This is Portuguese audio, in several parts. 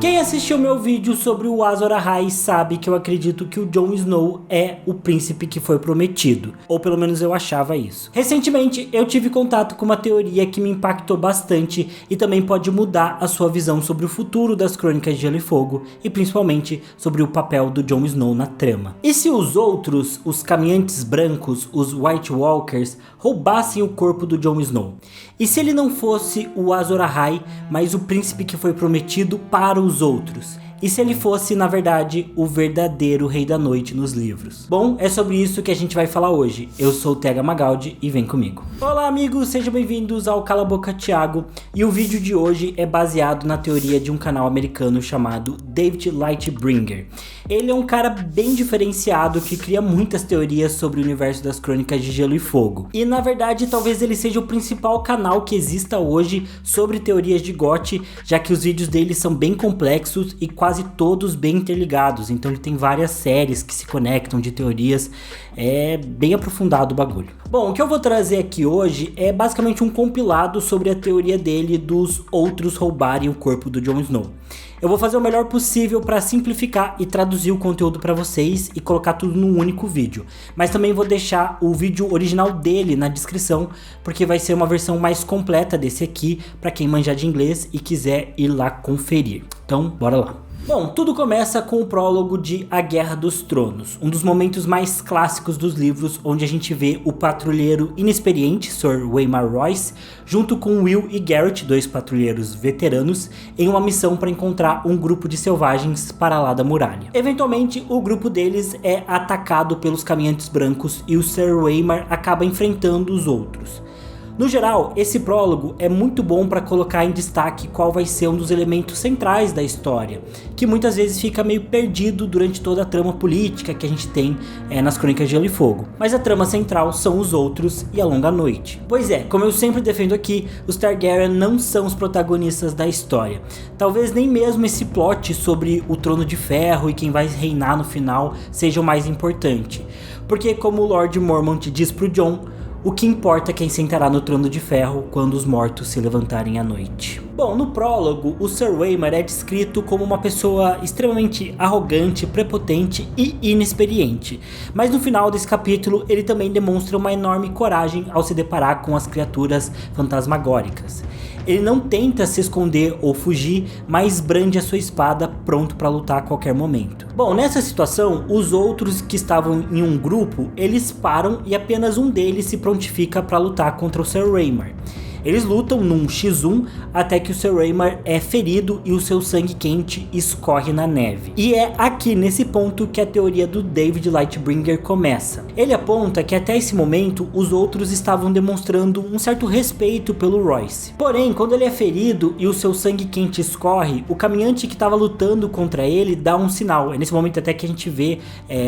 Quem assistiu meu vídeo sobre o Azor Ahai sabe que eu acredito que o Jon Snow é o príncipe que foi prometido, ou pelo menos eu achava isso. Recentemente eu tive contato com uma teoria que me impactou bastante e também pode mudar a sua visão sobre o futuro das Crônicas de Gelo e Fogo e principalmente sobre o papel do Jon Snow na trama. E se os outros, os caminhantes brancos, os White Walkers, roubassem o corpo do Jon Snow? E se ele não fosse o Azor Ahai, mas o príncipe que foi prometido para os outros? E se ele fosse, na verdade, o verdadeiro Rei da Noite nos livros? Bom, é sobre isso que a gente vai falar hoje. Eu sou o TH Magaldi e vem comigo. Olá amigos, sejam bem-vindos ao Cala a Boca Thiago. E o vídeo de hoje é baseado na teoria de um canal americano chamado David Lightbringer. Ele é um cara bem diferenciado que cria muitas teorias sobre o universo das Crônicas de Gelo e Fogo. E na verdade, talvez ele seja o principal canal que exista hoje sobre teorias de GOT, já que os vídeos dele são bem complexos e quase todos bem interligados. Então ele tem várias séries que se conectam de teorias, é bem aprofundado o bagulho. Bom, o que eu vou trazer aqui hoje é basicamente um compilado sobre a teoria dele dos outros roubarem o corpo do Jon Snow. Eu vou fazer o melhor possível para simplificar e traduzir o conteúdo para vocês e colocar tudo num único vídeo. Mas também vou deixar o vídeo original dele na descrição, porque vai ser uma versão mais completa desse aqui para quem manjar de inglês e quiser ir lá conferir. Então, bora lá. Bom, tudo começa com o prólogo de A Guerra dos Tronos, um dos momentos mais clássicos dos livros, onde a gente vê o patrulheiro inexperiente, Sir Waymar Royce, junto com Will e Garrett, dois patrulheiros veteranos, em uma missão para encontrar um grupo de selvagens para lá da muralha. Eventualmente, o grupo deles é atacado pelos caminhantes brancos e o Sir Waymar acaba enfrentando os outros. No geral, esse prólogo é muito bom para colocar em destaque qual vai ser um dos elementos centrais da história, que muitas vezes fica meio perdido durante toda a trama política que a gente tem nas Crônicas de Gelo e Fogo. Mas a trama central são os outros e a Longa Noite. Pois é, como eu sempre defendo aqui, os Targaryen não são os protagonistas da história. Talvez nem mesmo esse plot sobre o Trono de Ferro e quem vai reinar no final seja o mais importante. Porque como o Lord Mormont diz pro Jon, o que importa é quem sentará no Trono de Ferro quando os mortos se levantarem à noite. Bom, no prólogo, o Sir Waymar é descrito como uma pessoa extremamente arrogante, prepotente e inexperiente. Mas no final desse capítulo, ele também demonstra uma enorme coragem ao se deparar com as criaturas fantasmagóricas. Ele não tenta se esconder ou fugir, mas brande a sua espada pronto para lutar a qualquer momento. Bom, nessa situação, os outros que estavam em um grupo, eles param e apenas um deles se prontifica para lutar contra o Sir Waymar. Eles lutam num x1 até que o Sir Waymar é ferido e o seu sangue quente escorre na neve. E é aqui nesse ponto que a teoria do David Lightbringer começa. Ele aponta que até esse momento os outros estavam demonstrando um certo respeito pelo Royce. Porém, quando ele é ferido e o seu sangue quente escorre, o caminhante que estava lutando contra ele dá um sinal. É nesse momento até que a gente vê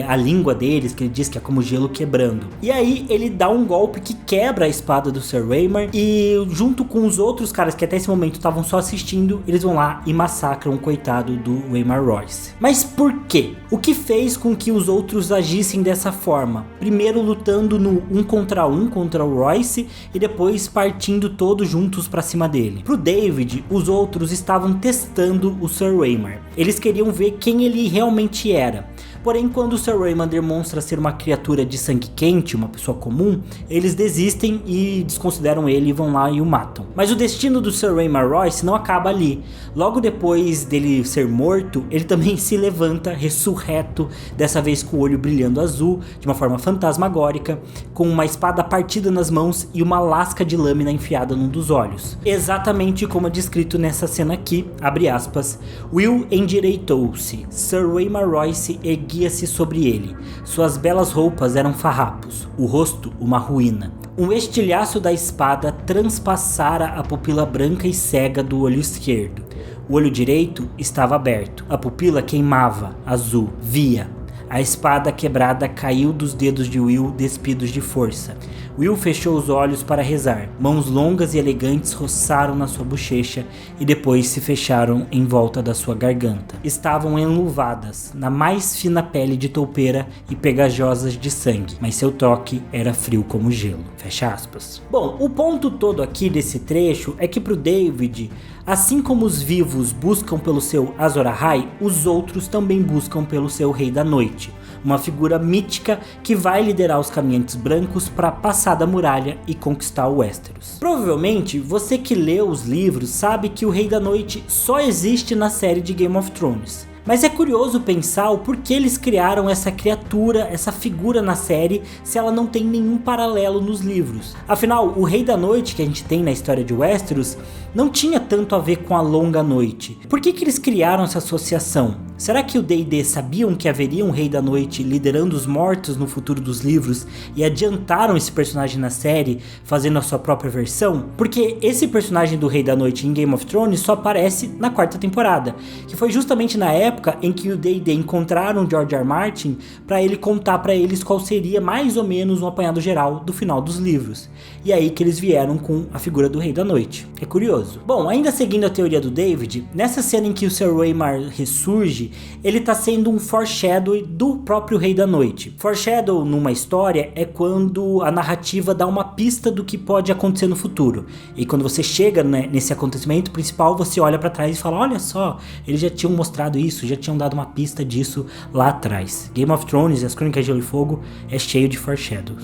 a língua deles, que ele diz que é como gelo quebrando. E aí ele dá um golpe que quebra a espada do Sir Waymar e junto com os outros caras que até esse momento estavam só assistindo, eles vão lá e massacram o coitado do Waymar Royce. Mas por quê? O que fez com que os outros agissem dessa forma? Primeiro lutando no 1 contra o Royce e depois partindo todos juntos pra cima dele. Pro David, os outros estavam testando o Sir Waymar. Eles queriam ver quem ele realmente era. Porém, quando o Sir Waymar demonstra ser uma criatura de sangue quente, uma pessoa comum, eles desistem e desconsideram ele e vão lá e o matam. Mas o destino do Sir Waymar Royce não acaba ali. Logo depois dele ser morto, ele também se levanta ressurreto, dessa vez com o olho brilhando azul, de uma forma fantasmagórica, com uma espada partida nas mãos e uma lasca de lâmina enfiada num dos olhos. Exatamente como é descrito nessa cena aqui, abre aspas, Will endireitou-se, Sir Waymar Royce erguia-se sobre ele. Suas belas roupas eram farrapos, o rosto uma ruína. Um estilhaço da espada transpassara a pupila branca e cega do olho esquerdo. O olho direito estava aberto. A pupila queimava, azul, via. A espada quebrada caiu dos dedos de Will despidos de força. Will fechou os olhos para rezar. Mãos longas e elegantes roçaram na sua bochecha e depois se fecharam em volta da sua garganta. Estavam enluvadas na mais fina pele de toupeira e pegajosas de sangue, mas seu toque era frio como gelo. Fecha aspas. Bom, o ponto todo aqui desse trecho é que pro David, Assim como os vivos buscam pelo seu Azor Ahai, os outros também buscam pelo seu Rei da Noite, uma figura mítica que vai liderar os Caminhantes Brancos para passar da muralha e conquistar o Westeros. Provavelmente, você que leu os livros sabe que o Rei da Noite só existe na série de Game of Thrones. Mas é curioso pensar o porquê eles criaram essa criatura, essa figura na série, se ela não tem nenhum paralelo nos livros. Afinal, o Rei da Noite que a gente tem na história de Westeros não tinha tanto a ver com a Longa Noite. Por que eles criaram essa associação? Será que o D&D sabiam que haveria um Rei da Noite liderando os mortos no futuro dos livros e adiantaram esse personagem na série, fazendo a sua própria versão? Porque esse personagem do Rei da Noite em Game of Thrones só aparece na 4ª temporada, que foi justamente na época em que o D&D encontraram George R. R. Martin para ele contar para eles qual seria mais ou menos um apanhado geral do final dos livros. E aí que eles vieram com a figura do Rei da Noite. É curioso. Bom, ainda seguindo a teoria do David, nessa cena em que o Sir Waymar ressurge, ele tá sendo um foreshadow do próprio Rei da Noite. Foreshadow numa história é quando a narrativa dá uma pista do que pode acontecer no futuro. E quando você chega, né, nesse acontecimento principal, você olha pra trás e fala, olha só, eles já tinham mostrado isso, já tinham dado uma pista disso lá atrás. Game of Thrones e as Crônicas de Gelo e Fogo é cheio de foreshadowing,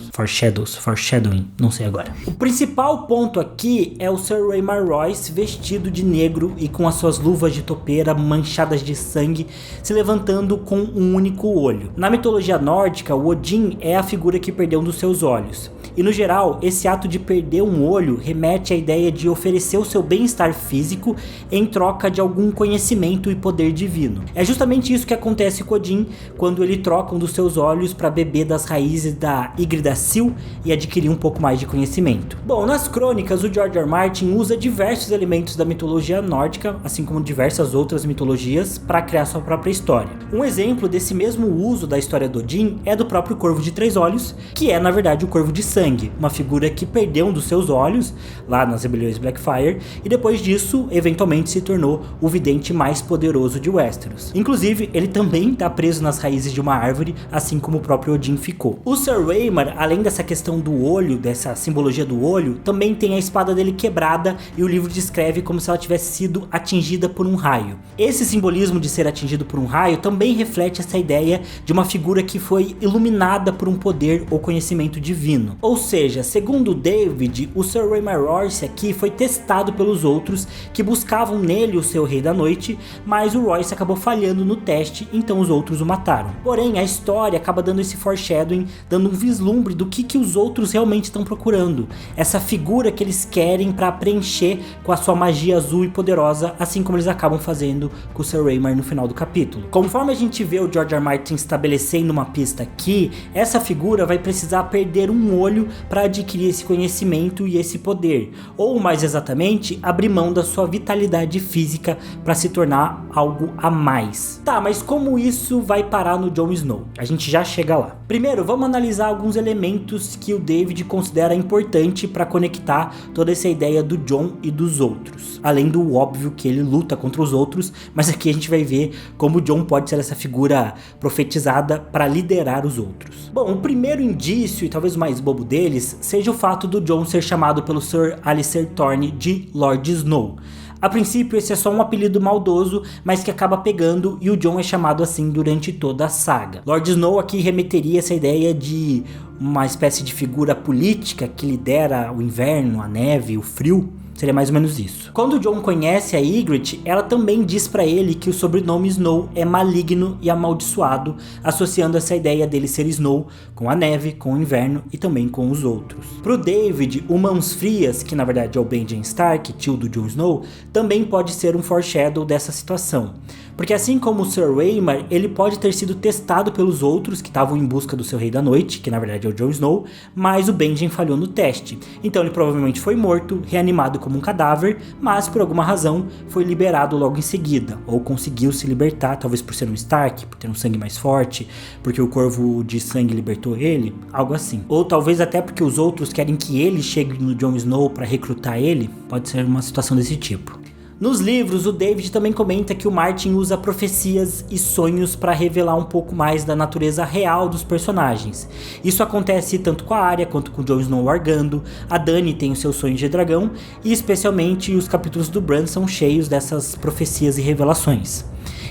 não sei agora. O principal ponto aqui é o Sir Waymar Royce vestido de negro e com as suas luvas de topeira manchadas de sangue, se levantando com um único olho. Na mitologia nórdica, o Odin é a figura que perdeu um dos seus olhos. E no geral, esse ato de perder um olho remete à ideia de oferecer o seu bem-estar físico em troca de algum conhecimento e poder divino. É justamente isso que acontece com Odin quando ele troca um dos seus olhos para beber das raízes da Yggdrasil e adquirir um pouco mais de conhecimento. Bom, nas crônicas, o George R. R. Martin usa diversos elementos da mitologia nórdica, assim como diversas outras mitologias, para criar sua própria história. Um exemplo desse mesmo uso da história do Odin é do próprio Corvo de Três Olhos, que é na verdade o Corvo de Sangue, uma figura que perdeu um dos seus olhos lá nas rebeliões Blackfyre e depois disso eventualmente se tornou o vidente mais poderoso de Westeros. Inclusive, ele também está preso nas raízes de uma árvore, assim como o próprio Odin ficou. O Sir Waymar, além dessa questão do olho, dessa simbologia do olho, também tem a espada dele quebrada e o livro descreve como se ela tivesse sido atingida por um raio. Esse simbolismo de ser atingido por um raio também reflete essa ideia de uma figura que foi iluminada por um poder ou conhecimento divino. Ou seja, segundo David, o Sir Waymar Royce aqui foi testado pelos outros que buscavam nele o seu Rei da Noite, mas o Royce acabou falhando no teste, então os outros o mataram. Porém, a história acaba dando esse foreshadowing, dando um vislumbre do que os outros realmente estão procurando. Essa figura que eles querem para preencher com a sua magia azul e poderosa, assim como eles acabam fazendo com o Sir Waymar no final do capítulo. Conforme a gente vê o George R. R. Martin estabelecendo uma pista aqui, essa figura vai precisar perder um olho para adquirir esse conhecimento e esse poder, ou mais exatamente, abrir mão da sua vitalidade física para se tornar algo a mais. Tá, mas como isso vai parar no Jon Snow? A gente já chega lá. Primeiro, vamos analisar alguns elementos que o David considera importante para conectar toda essa ideia do Jon e dos outros. Além do óbvio que ele luta contra os outros, mas aqui a gente vai ver como o Jon pode ser essa figura profetizada para liderar os outros. Bom, o primeiro indício, e talvez o mais bobo deles, seja o fato do Jon ser chamado pelo Sir Alliser Thorne de Lord Snow. A princípio esse é só um apelido maldoso, mas que acaba pegando e o Jon é chamado assim durante toda a saga. Lord Snow aqui remeteria essa ideia de uma espécie de figura política que lidera o inverno, a neve, o frio. Seria mais ou menos isso. Quando o Jon conhece a Ygritte, ela também diz pra ele que o sobrenome Snow é maligno e amaldiçoado, associando essa ideia dele ser Snow com a neve, com o inverno e também com os outros. Pro David, o Mãos Frias, que na verdade é o Benjen Stark, tio do Jon Snow, também pode ser um foreshadow dessa situação. Porque assim como o Sir Waymar, ele pode ter sido testado pelos outros que estavam em busca do seu Rei da Noite, que na verdade é o Jon Snow, mas o Benjen falhou no teste. Então ele provavelmente foi morto, reanimado como um cadáver, mas por alguma razão foi liberado logo em seguida, ou conseguiu se libertar, talvez por ser um Stark, por ter um sangue mais forte, porque o Corvo de Sangue libertou ele, algo assim. Ou talvez até porque os outros querem que ele chegue no Jon Snow para recrutar ele, pode ser uma situação desse tipo. Nos livros, o David também comenta que o Martin usa profecias e sonhos para revelar um pouco mais da natureza real dos personagens. Isso acontece tanto com a Arya quanto com o Jon Snow largando, a Dany tem os seus sonhos de dragão e especialmente os capítulos do Bran são cheios dessas profecias e revelações.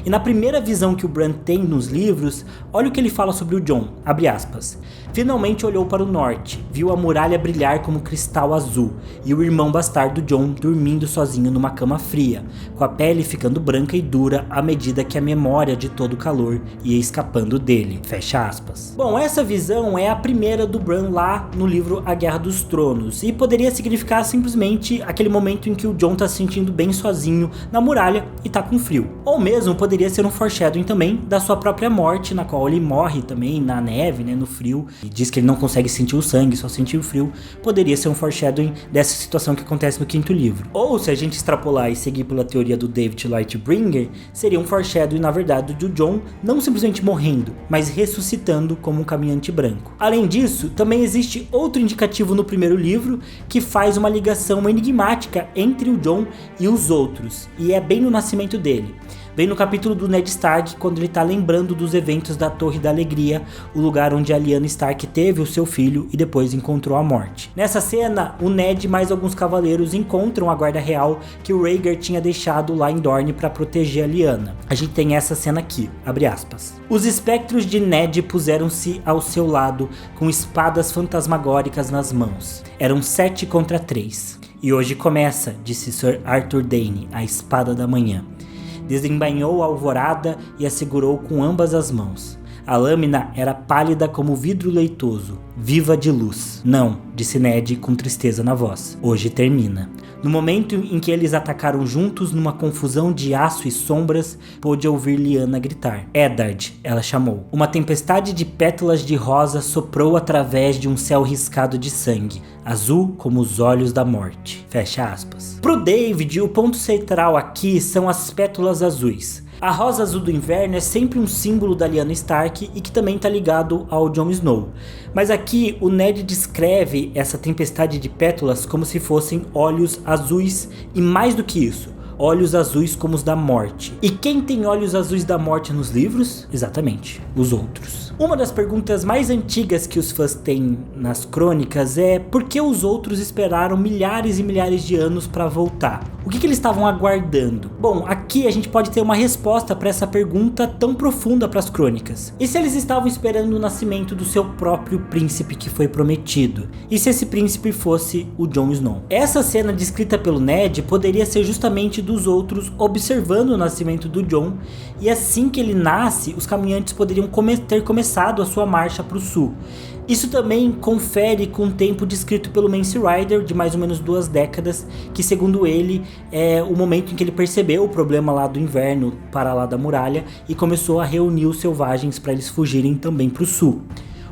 E na primeira visão que o Bran tem nos livros, olha o que ele fala sobre o Jon, abre aspas. Finalmente olhou para o norte, viu a muralha brilhar como cristal azul e o irmão bastardo Jon dormindo sozinho numa cama fria, com a pele ficando branca e dura à medida que a memória de todo o calor ia escapando dele, fecha aspas. Bom, essa visão é a primeira do Bran lá no livro A Guerra dos Tronos e poderia significar simplesmente aquele momento em que o Jon tá se sentindo bem sozinho na muralha e tá com frio. Ou mesmo poderia ser um foreshadowing também da sua própria morte, na qual ele morre também na neve, né, no frio, e diz que ele não consegue sentir o sangue, só sentir o frio. Poderia ser um foreshadowing dessa situação que acontece no quinto livro. Ou se a gente extrapolar e seguir pela teoria do David Lightbringer, seria um foreshadowing na verdade do Jon não simplesmente morrendo, mas ressuscitando como um caminhante branco. Além disso, também existe outro indicativo no primeiro livro que faz uma ligação enigmática entre o Jon e os outros, e é bem no nascimento dele. Vem no capítulo do Ned Stark, quando ele tá lembrando dos eventos da Torre da Alegria, o lugar onde a Lyanna Stark teve o seu filho e depois encontrou a morte. Nessa cena, o Ned e mais alguns cavaleiros encontram a guarda real que o Rhaegar tinha deixado lá em Dorne para proteger a Lyanna. A gente tem essa cena aqui, abre aspas. Os espectros de Ned puseram-se ao seu lado com espadas fantasmagóricas nas mãos. Eram 7 contra 3. E hoje começa, disse Sir Arthur Dayne, a espada da manhã. Desembainhou a alvorada e a segurou com ambas as mãos. A lâmina era pálida como vidro leitoso, viva de luz. Não, disse Ned com tristeza na voz. Hoje termina. No momento em que eles atacaram juntos numa confusão de aço e sombras, pôde ouvir Lyanna gritar. Eddard, ela chamou. Uma tempestade de pétalas de rosa soprou através de um céu riscado de sangue, azul como os olhos da morte. Fecha aspas. Pro David, o ponto central aqui são as pétalas azuis. A rosa azul do inverno é sempre um símbolo da Lyanna Stark e que também está ligado ao Jon Snow. Mas aqui o Ned descreve essa tempestade de pétalas como se fossem olhos azuis e mais do que isso, olhos azuis como os da morte. E quem tem olhos azuis da morte nos livros? Exatamente, os outros. Uma das perguntas mais antigas que os fãs têm nas crônicas é por que os outros esperaram milhares e milhares de anos para voltar? O que eles estavam aguardando? Bom, aqui a gente pode ter uma resposta para essa pergunta tão profunda para as crônicas. E se eles estavam esperando o nascimento do seu próprio príncipe que foi prometido? E se esse príncipe fosse o Jon Snow? Essa cena descrita pelo Ned poderia ser justamente dos outros observando o nascimento do Jon, e assim que ele nasce, os caminhantes poderiam ter começado a sua marcha para o sul. Isso também confere com o tempo descrito pelo Mance Rayder, de mais ou menos 2 décadas, que segundo ele é o momento em que ele percebeu o problema lá do inverno para lá da muralha e começou a reunir os selvagens para eles fugirem também para o sul.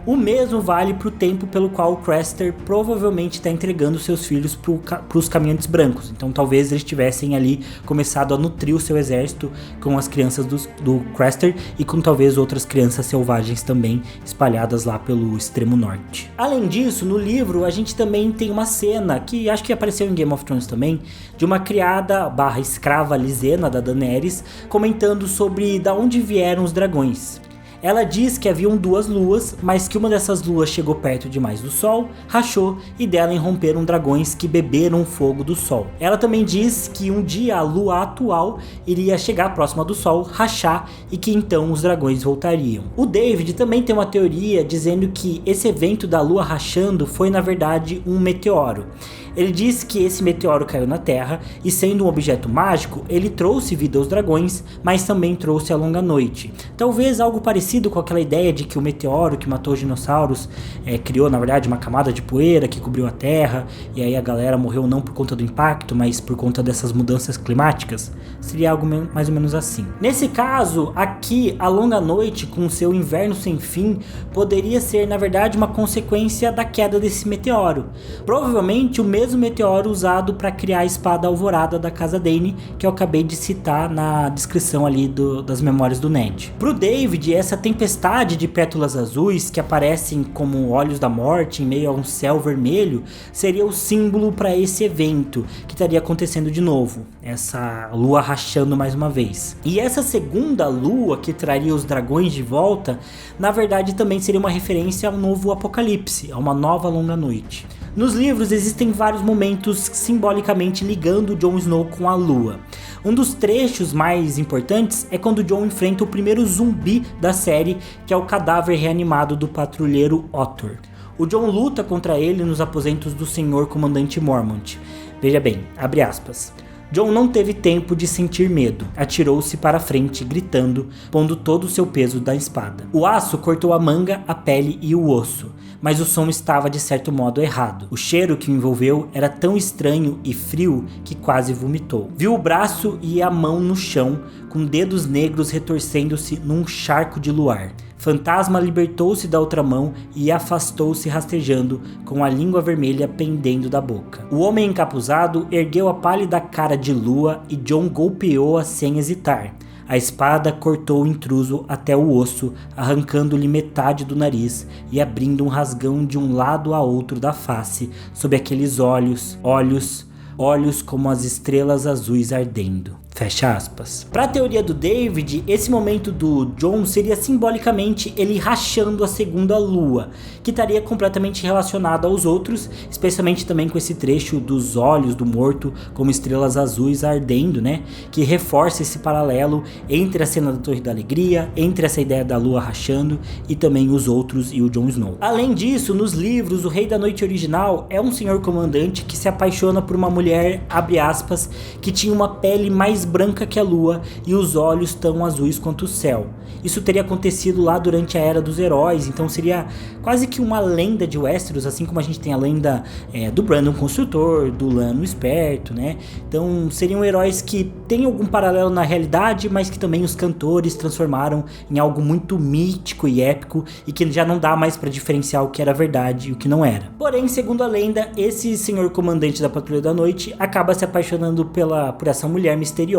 O mesmo vale para o tempo pelo qual o Craster provavelmente está entregando seus filhos para os caminhantes brancos. Então talvez eles tivessem ali começado a nutrir o seu exército com as crianças do Craster e com talvez outras crianças selvagens também espalhadas lá pelo extremo norte. Além disso, no livro a gente também tem uma cena que acho que apareceu em Game of Thrones também, de uma criada / escrava Lysena da Daenerys comentando sobre da onde vieram os dragões. Ela diz que haviam 2 luas, mas que uma dessas luas chegou perto demais do sol, rachou e dela irromperam dragões que beberam o fogo do sol. Ela também diz que um dia a lua atual iria chegar próxima do sol, rachar e que então os dragões voltariam. O David também tem uma teoria dizendo que esse evento da lua rachando foi na verdade um meteoro. Ele diz que esse meteoro caiu na Terra e, sendo um objeto mágico, ele trouxe vida aos dragões, mas também trouxe a longa noite. Talvez algo parecido com aquela ideia de que o meteoro que matou os dinossauros criou, na verdade, uma camada de poeira que cobriu a Terra, e aí a galera morreu não por conta do impacto, mas por conta dessas mudanças climáticas. Seria algo mais ou menos assim. Nesse caso, aqui, a longa noite, com seu inverno sem fim, poderia ser, na verdade, uma consequência da queda desse meteoro. Provavelmente o mesmo mesmo meteoro usado para criar a espada alvorada da Casa Dane, que eu acabei de citar na descrição ali das memórias do Ned. Pro David, essa tempestade de pétalas azuis que aparecem como olhos da morte em meio a um céu vermelho seria o símbolo para esse evento que estaria acontecendo de novo, essa lua rachando mais uma vez. E essa segunda lua que traria os dragões de volta, na verdade também seria uma referência ao novo apocalipse, a uma nova longa noite. Nos livros existem vários momentos simbolicamente ligando Jon Snow com a lua. Um dos trechos mais importantes é quando Jon enfrenta o primeiro zumbi da série, que é o cadáver reanimado do patrulheiro Ottor. O Jon luta contra ele nos aposentos do Senhor Comandante Mormont. Veja bem, abre aspas. Jon não teve tempo de sentir medo, atirou-se para a frente, gritando, pondo todo o seu peso da espada. O aço cortou a manga, a pele e o osso, mas o som estava de certo modo errado. O cheiro que o envolveu era tão estranho e frio que quase vomitou. Viu o braço e a mão no chão, com dedos negros retorcendo-se num charco de luar. Fantasma libertou-se da outra mão e afastou-se rastejando, com a língua vermelha pendendo da boca. O homem encapuzado ergueu a pálida cara de lua e Jon golpeou-a sem hesitar. A espada cortou o intruso até o osso, arrancando-lhe metade do nariz e abrindo um rasgão de um lado a outro da face, sob aqueles olhos como as estrelas azuis ardendo. Fecha aspas. Para a teoria do David, esse momento do Jon seria simbolicamente ele rachando a segunda lua, que estaria completamente relacionado aos outros, especialmente também com esse trecho dos olhos do morto como estrelas azuis ardendo, né? Que reforça esse paralelo entre a cena da Torre da Alegria, entre essa ideia da lua rachando e também os outros e o Jon Snow. Além disso, nos livros, o Rei da Noite original é um senhor comandante que se apaixona por uma mulher, abre aspas, que tinha uma pele mais branca que a lua e os olhos tão azuis quanto o céu. Isso teria acontecido lá durante a Era dos Heróis, então seria quase que uma lenda de Westeros, assim como a gente tem a lenda do Brandon Construtor, do Lan o Esperto, né? Então seriam heróis que têm algum paralelo na realidade, mas que também os cantores transformaram em algo muito mítico e épico e que já não dá mais para diferenciar o que era verdade e o que não era. Porém, segundo a lenda, esse senhor comandante da Patrulha da Noite acaba se apaixonando por essa mulher misteriosa,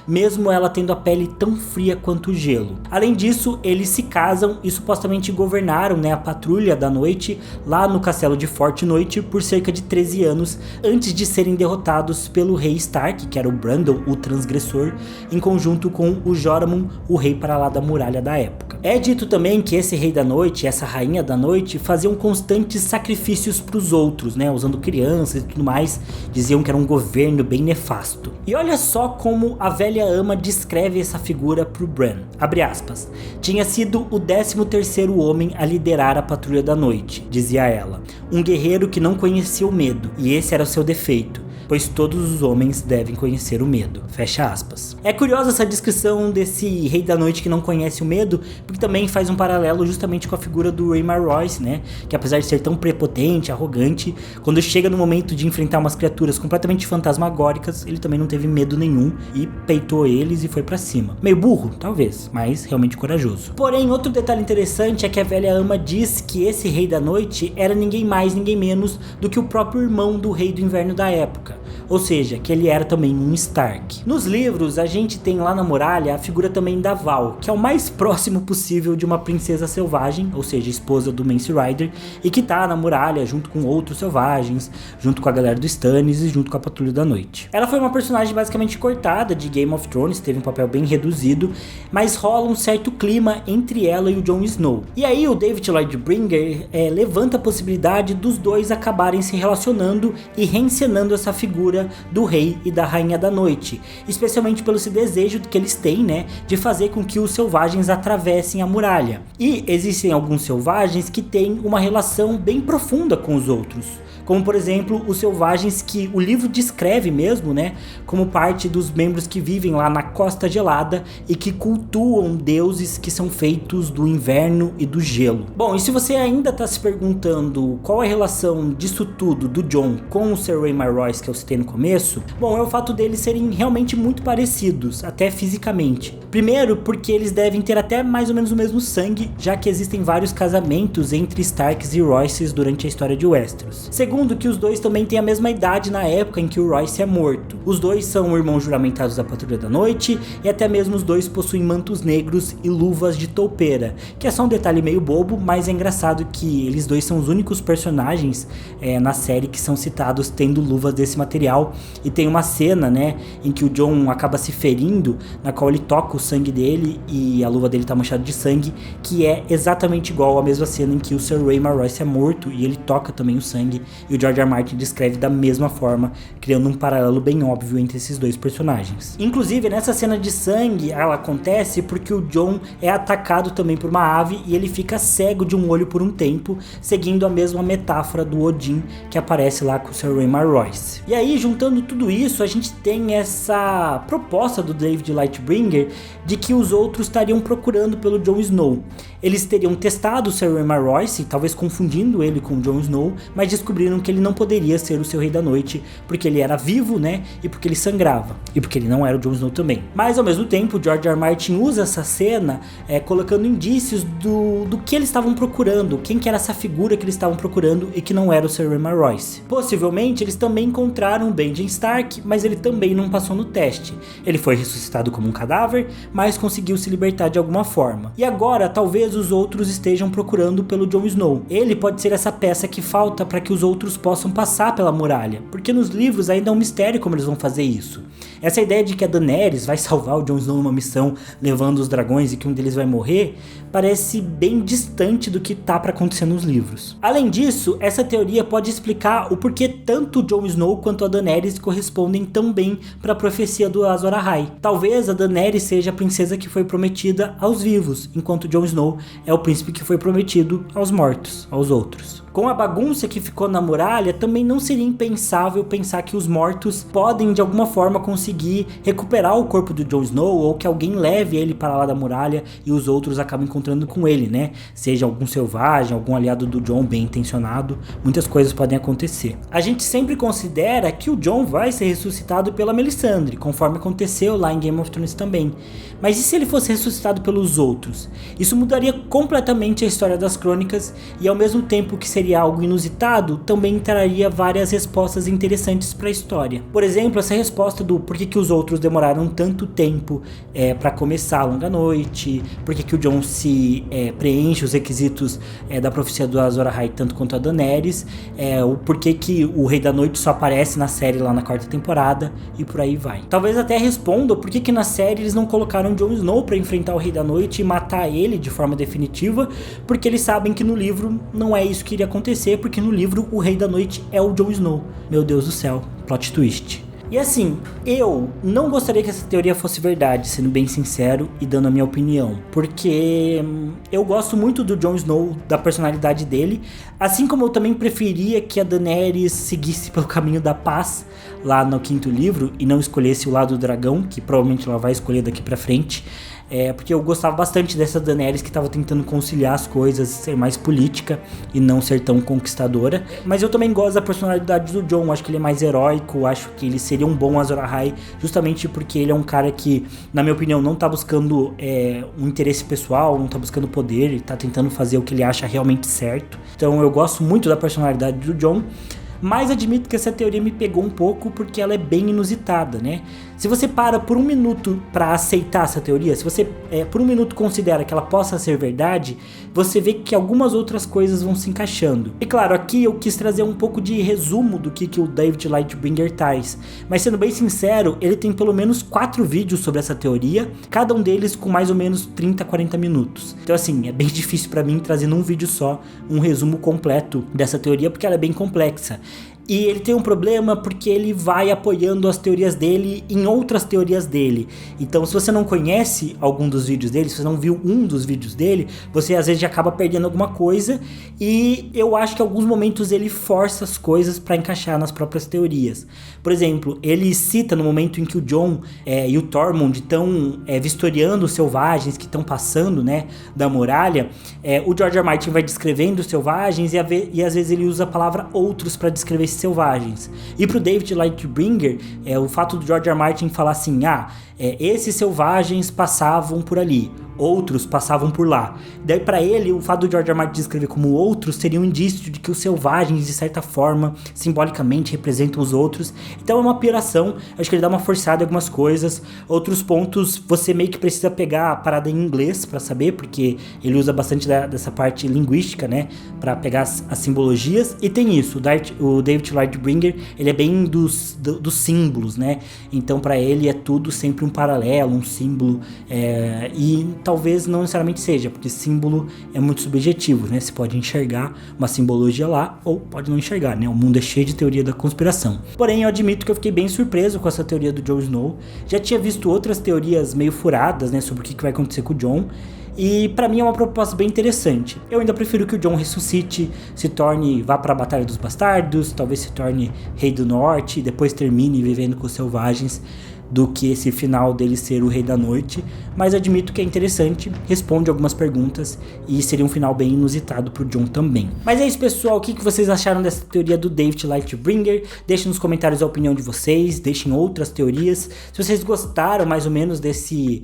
mesmo ela tendo a pele tão fria quanto o gelo. Além disso, eles se casam e supostamente governaram, né, a Patrulha da Noite lá no castelo de Forte Noite por cerca de 13 anos antes de serem derrotados pelo rei Stark, que era o Brandon, o transgressor, em conjunto com o Joramun, o rei para lá da muralha da época. É dito também que esse rei da noite, essa rainha da noite, faziam constantes sacrifícios para os outros, né, usando crianças e tudo mais. Diziam que era um governo bem nefasto. E olha só como a velha ama descreve essa figura pro Bran. Abre aspas. Tinha sido o 13º homem a liderar a Patrulha da Noite, dizia ela. Um guerreiro que não conhecia o medo, e esse era o seu defeito, pois todos os homens devem conhecer o medo. Fecha aspas. É curiosa essa descrição desse rei da noite que não conhece o medo, porque também faz um paralelo justamente com a figura do Rhaemar Royce, né? Que apesar de ser tão prepotente, arrogante, quando chega no momento de enfrentar umas criaturas completamente fantasmagóricas, ele também não teve medo nenhum e peitou eles e foi pra cima. Meio burro, talvez, mas realmente corajoso. Porém, outro detalhe interessante é que a velha ama diz que esse rei da noite era ninguém mais, ninguém menos do que o próprio irmão do rei do inverno da época. Ou seja, que ele era também um Stark. Nos livros, a gente tem lá na muralha a figura também da Val, que é o mais próximo possível de uma princesa selvagem, ou seja, esposa do Mance Rayder, e que tá na muralha junto com outros selvagens, junto com a galera do Stannis e junto com a Patrulha da Noite. Ela foi uma personagem basicamente cortada de Game of Thrones, teve um papel bem reduzido, mas rola um certo clima entre ela e o Jon Snow. E aí o David Lloyd-Bringer levanta a possibilidade dos dois acabarem se relacionando e reencenando essa figura do rei e da rainha da noite, especialmente pelo esse desejo que eles têm, né, de fazer com que os selvagens atravessem a muralha. E existem alguns selvagens que têm uma relação bem profunda com os outros, como por exemplo os selvagens que o livro descreve mesmo, né, como parte dos membros que vivem lá na Costa Gelada e que cultuam deuses que são feitos do inverno e do gelo. Bom, e se você ainda está se perguntando qual é a relação disso tudo do Jon com o Sir Rhaemar Royce que eu citei no começo, bom, é o fato deles serem realmente muito parecidos, até fisicamente. Primeiro, porque eles devem ter até mais ou menos o mesmo sangue, já que existem vários casamentos entre Starks e Royces durante a história de Westeros. Segundo, que os dois também têm a mesma idade na época em que o Royce é morto. Os dois são irmãos juramentados da Patrulha da Noite, e até mesmo os dois possuem mantos negros e luvas de toupeira, que é só um detalhe meio bobo, mas é engraçado que eles dois são os únicos personagens na série que são citados tendo luvas desse material. E tem uma cena, né, em que o Jon acaba se ferindo, na qual ele toca o sangue dele e a luva dele tá manchada de sangue, que é exatamente igual à mesma cena em que o Sir Rhaemar Royce é morto e ele toca também o sangue, e o George R. R. Martin descreve da mesma forma, criando um paralelo bem óbvio entre esses dois personagens. Inclusive, nessa cena de sangue, ela acontece porque o Jon é atacado também por uma ave e ele fica cego de um olho por um tempo, seguindo a mesma metáfora do Odin que aparece lá com o Sir Rhaemar Royce. E aí, juntando tudo isso, a gente tem essa proposta do David Lightbringer de que os outros estariam procurando pelo Jon Snow. Eles teriam testado o Sir Rhaemar Royce, talvez confundindo ele com o Jon Snow, mas descobriram que ele não poderia ser o seu Rei da Noite, porque ele era vivo, né, e porque ele sangrava, e porque ele não era o Jon Snow também. Mas ao mesmo tempo, George R. R. Martin usa essa cena colocando indícios do que eles estavam procurando, quem que era essa figura que eles estavam procurando e que não era o Sir Rhaemar Royce. Possivelmente eles também encontraram o Benjen Stark, mas ele também não passou no teste. Ele foi ressuscitado como um cadáver, mas conseguiu se libertar de alguma forma. E agora, talvez os outros estejam procurando pelo Jon Snow. Ele pode ser essa peça que falta para que os outros possam passar pela muralha, porque nos livros ainda é um mistério como eles vão fazer isso. Essa ideia de que a Daenerys vai salvar o Jon Snow numa missão levando os dragões e que um deles vai morrer parece bem distante do que tá para acontecer nos livros. Além disso, essa teoria pode explicar o porquê tanto o Jon Snow quanto a Daenerys correspondem tão bem para a profecia do Azor Ahai. Talvez a Daenerys seja a princesa que foi prometida aos vivos, enquanto o Jon Snow é o príncipe que foi prometido aos mortos, aos outros. Com a bagunça que ficou na muralha, também não seria impensável pensar que os mortos podem de alguma forma conseguir recuperar o corpo do Jon Snow, ou que alguém leve ele para lá da muralha e os outros acabem encontrando com ele, né? Seja algum selvagem, algum aliado do Jon bem intencionado, muitas coisas podem acontecer. A gente sempre considera que o Jon vai ser ressuscitado pela Melisandre, conforme aconteceu lá em Game of Thrones também. Mas e se ele fosse ressuscitado pelos outros? Isso mudaria completamente a história das crônicas e ao mesmo tempo que seria algo inusitado, também traria várias respostas interessantes para a história. Por exemplo, essa resposta do por que os outros demoraram tanto tempo para começar a Longa Noite, por que o Jon se preenche os requisitos da profecia do Azor Ahai tanto quanto a Daenerys, o porquê que o Rei da Noite só aparece na série lá na 4ª temporada e por aí vai. Talvez até respondam por que na série eles não colocaram Jon Snow para enfrentar o Rei da Noite e matar ele de forma definitiva, porque eles sabem que no livro não é isso que iria acontecer, porque no livro o Rei da Noite é o Jon Snow. Meu Deus do céu, plot twist. E assim, eu não gostaria que essa teoria fosse verdade, sendo bem sincero e dando a minha opinião, porque eu gosto muito do Jon Snow, da personalidade dele, assim como eu também preferia que a Daenerys seguisse pelo caminho da paz lá no 5º livro e não escolhesse o lado do dragão, que provavelmente ela vai escolher daqui pra frente. Porque eu gostava bastante dessa Daenerys que estava tentando conciliar as coisas, ser mais política e não ser tão conquistadora. Mas eu também gosto da personalidade do Jon, acho que ele é mais heróico, acho que ele seria um bom Azor Ahai, justamente porque ele é um cara que, na minha opinião, não tá buscando um interesse pessoal, não tá buscando poder, ele tá tentando fazer o que ele acha realmente certo. Então eu gosto muito da personalidade do Jon, mas admito que essa teoria me pegou um pouco porque ela é bem inusitada, né? Se você para por um minuto para aceitar essa teoria, se você por um minuto considera que ela possa ser verdade, você vê que algumas outras coisas vão se encaixando. E claro, aqui eu quis trazer um pouco de resumo do que o David Lightbringer traz, mas sendo bem sincero, ele tem pelo menos 4 vídeos sobre essa teoria, cada um deles com mais ou menos 30 a 40 minutos. Então assim, é bem difícil para mim trazer num vídeo só um resumo completo dessa teoria, porque ela é bem complexa. E ele tem um problema porque ele vai apoiando as teorias dele em outras teorias dele. Então, se você não conhece algum dos vídeos dele, se você não viu um dos vídeos dele, você às vezes já acaba perdendo alguma coisa. E eu acho que em alguns momentos ele força as coisas para encaixar nas próprias teorias. Por exemplo, ele cita no momento em que o Jon e o Tormund estão vistoriando os selvagens que estão passando, né, da muralha. O George R. R. Martin vai descrevendo os selvagens e às vezes ele usa a palavra outros para descrever esses selvagens. E pro David Lightbringer, o fato do George R. R. Martin falar assim, esses selvagens passavam por ali, outros passavam por lá. Daí pra ele, o fato do George R. R. Martin descrever como outros seria um indício de que os selvagens, de certa forma, simbolicamente representam os outros. Então é uma piração, acho que ele dá uma forçada em algumas coisas. Outros pontos, você meio que precisa pegar a parada em inglês pra saber, porque ele usa bastante dessa parte linguística, né, pra pegar as simbologias. E tem isso, o David Lightbringer, ele é bem dos símbolos, né, então pra ele é tudo sempre um paralelo, um símbolo, e talvez não necessariamente seja, porque símbolo é muito subjetivo, né? Você pode enxergar uma simbologia lá ou pode não enxergar, né? O mundo é cheio de teoria da conspiração. Porém, eu admito que eu fiquei bem surpreso com essa teoria do Jon Snow. Já tinha visto outras teorias meio furadas, né? Sobre o que vai acontecer com o Jon. E pra mim é uma proposta bem interessante. Eu ainda prefiro que o Jon ressuscite, vá pra Batalha dos Bastardos, talvez se torne Rei do Norte e depois termine vivendo com os selvagens, do que esse final dele ser o Rei da Noite, mas admito que é interessante, responde algumas perguntas e seria um final bem inusitado pro Jon também. Mas é isso, pessoal, o que vocês acharam dessa teoria do David Lightbringer? Deixem nos comentários a opinião de vocês, deixem outras teorias. Se vocês gostaram mais ou menos desse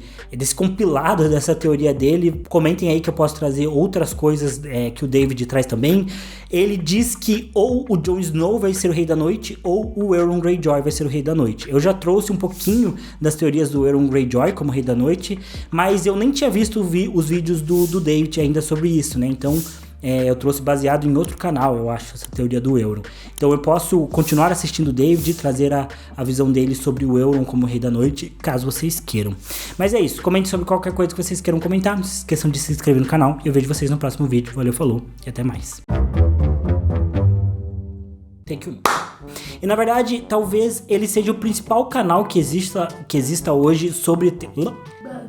compilado dessa teoria dele, comentem aí que eu posso trazer outras coisas que o David traz também. Ele diz que ou o Jon Snow vai ser o Rei da Noite ou o Euron Greyjoy vai ser o Rei da Noite. Eu já trouxe um pouquinho das teorias do Euron Greyjoy como Rei da Noite, mas eu nem tinha visto os vídeos do David ainda sobre isso, né? Então eu trouxe baseado em outro canal, eu acho, essa teoria do Euron. Então eu posso continuar assistindo o David e trazer a visão dele sobre o Euron como Rei da Noite, caso vocês queiram. Mas é isso, comente sobre qualquer coisa que vocês queiram comentar, não se esqueçam de se inscrever no canal e eu vejo vocês no próximo vídeo. Valeu, falou e até mais. Thank you. E na verdade, talvez ele seja o principal canal que exista hoje sobre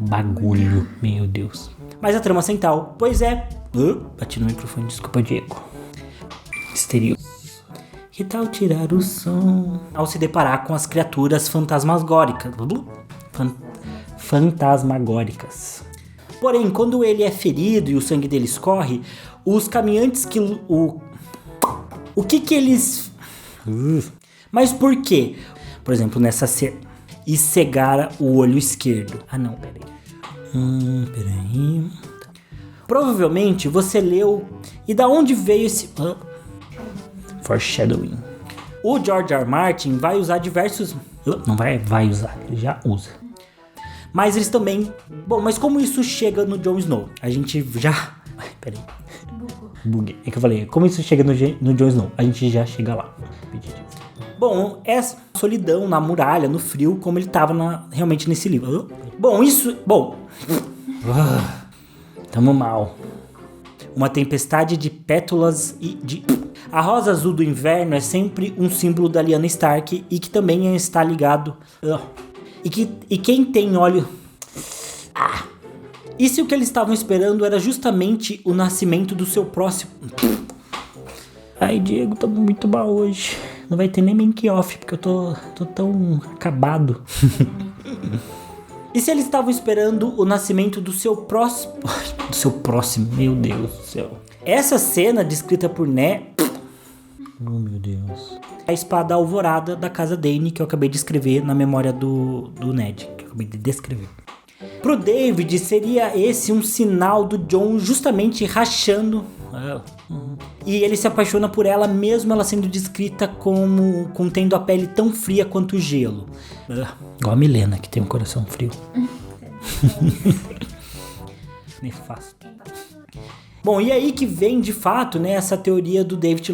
bagulho, meu Deus. Mas a trama central, pois é... bati no microfone, desculpa, Diego. Misterioso. Que tal tirar o som? Ao se deparar com as criaturas fantasmagóricas. Porém, quando ele é ferido e o sangue dele escorre, os caminhantes o que eles... Mas por quê? Por exemplo, e cegar o olho esquerdo. Ah, não, peraí. Peraí. Provavelmente você leu... E da onde veio esse... Foreshadowing. O George R. R. Martin vai usar diversos... Não vai usar, ele já usa. Mas eles também... Bom, mas como isso chega no Jon Snow? A gente já... Peraí. Buguei. É que eu falei, como isso chega no Jon Snow? A gente já chega lá. Bom, essa solidão na muralha, no frio, como ele tava realmente nesse livro. Tamo mal. Uma tempestade de pétalas e de... A rosa azul do inverno é sempre um símbolo da Lyanna Stark e que também está ligado... E quem tem olho... E se o que eles estavam esperando era justamente o nascimento do seu próximo... Ai, Diego, tô muito mal hoje. Não vai ter nem make-off, porque eu tô tão acabado. E se eles estavam esperando o nascimento do seu próximo... Do seu próximo, meu Deus do céu. Essa cena descrita por Ned... Oh, meu Deus. A espada alvorada da casa Dany, que eu acabei de escrever na memória do Ned. Que eu acabei de descrever. Pro David, seria esse um sinal do Jon justamente rachando... E ele se apaixona por ela, mesmo ela sendo descrita como tendo a pele tão fria quanto o gelo. Igual a Milena, que tem um coração frio. Nefasto. Bom, e aí que vem de fato, né, essa teoria do David